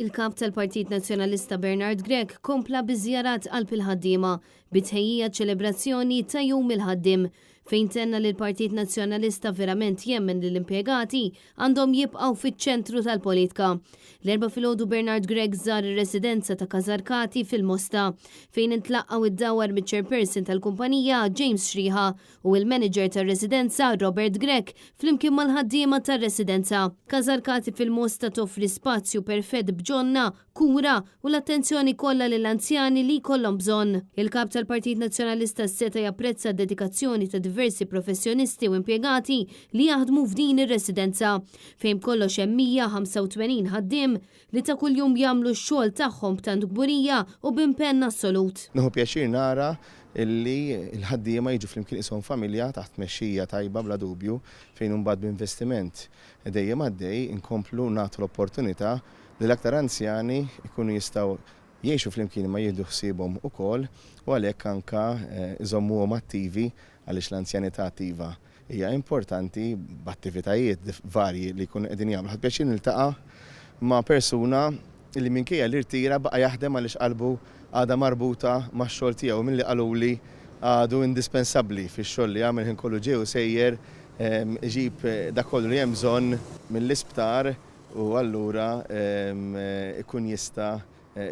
Il-kap tal-Partit Nazzjonalista Bernard Grech kompla biżjarat qalb il-ħaddiema bitħejjija ċelebrazzjoni ta' Jum il-ħaddim fejn tenna li l-Partit Nazzjonalista verament jemmen li l-impjegati għandhom jibqgħu fiċ-ċentru tal-politika. L-erba' filgħodu Bernard Grech żar ir-residenza ta' Kazarkati fil-Mosta fejn intlaqgħu id-dawar miċ-chairperson tal-kumpanija James Xriħa u l-manager tar-residenza Robert Grech flimkien mal-ħaddiema tar-residenza. Kazarkati fil-Mosta toffri spazju perfett bġonna, kura u l-attenzjoni kollha lill-anzjani li jkollhom bżonn. Il-kap tal-Partit Nazzjonalista seta japprezza d-dedikazzjoni ta' diversi professjonisti u impjegati li jaħdmu f'din ir-residenza fejn kollox hemm 185 ħaddiem li ta' kuljum jagħmlu x-xogħol tagħhom b'tant gburija u b'impenn assolut. Nieħu pjaċir nara illi l-ħaddiema jiġu flimkien ishom familja taħt mexxija tajba bla dubju fejn imbagħad b'investiment dejjem għaddej inkomplu nagħtu l-opportunità li l-aktar anzjani jkunu jistgħu jgħixu flimkien ma jieħdu ħsiebhom ukoll u għalhekk anke iżommuhom attivi għaliex l-anzjanità attiva hija importanti b'attivitajiet varji li jkunu qegħdin jagħmlu. Ħadd pjaċir niltaqa' ma' persuna li minkejja li rtira baqa' jaħdem għaliex qalbu għadha marbuta max-xogħol tiegħu milli qaluli għadu indispensabbli fix-xogħol li jagħmel ħin kollu ġej u sejjer iġib dak kollu li hemm bżonn mill-isptar u allura ikun jista'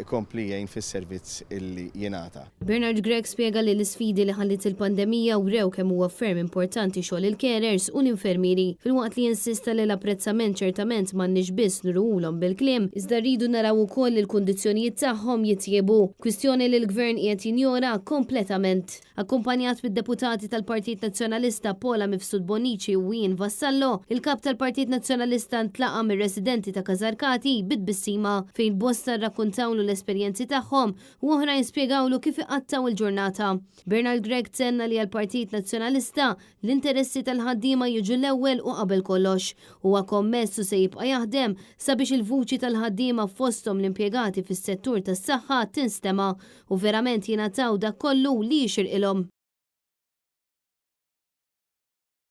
kompli jgħin fis-servizz illi jingħata. Bernard Grech spjega li l-isfidi li ħallit il-pandemija wrew kemm huwa ferm importanti xogħol il-carers u l-infermieri filwaqt li jinsista li l-apprezzament ċertament m'għandniex biss nurulhom bil-kliem iżda rridu naraw ukoll il-kundizzjonijiet tagħhom jitjiebu, kwistjoni li l-Gvern qiegħed jinjora kompletament. Akkumpanjat mid-deputati tal-Partit Nazzjonalista Pola Mifsud Bonici u Wien Vassallo, il-kap tal-Partit Nazzjonalista ntlaqa mir-residenti ta' Kazarkati bit-bissima fejn bosta rrakkuntaw l-esperjenzi tagħhom u oħra jispjegawlu kif iqattaw il-ġurnata. Bernard Grech tenna li għall-Partit Nazzjonalista l-interessi tal-ħaddiema jiġu l-ewwel u qabel kollox. Huwa kommessu se jibqa' jaħdem sabiex il-vuċi tal-ħaddiema fosthom l-impjegati fis-settur tas-saħħa tinstema' u verament jingħataw dak kollu li jixirqilhom.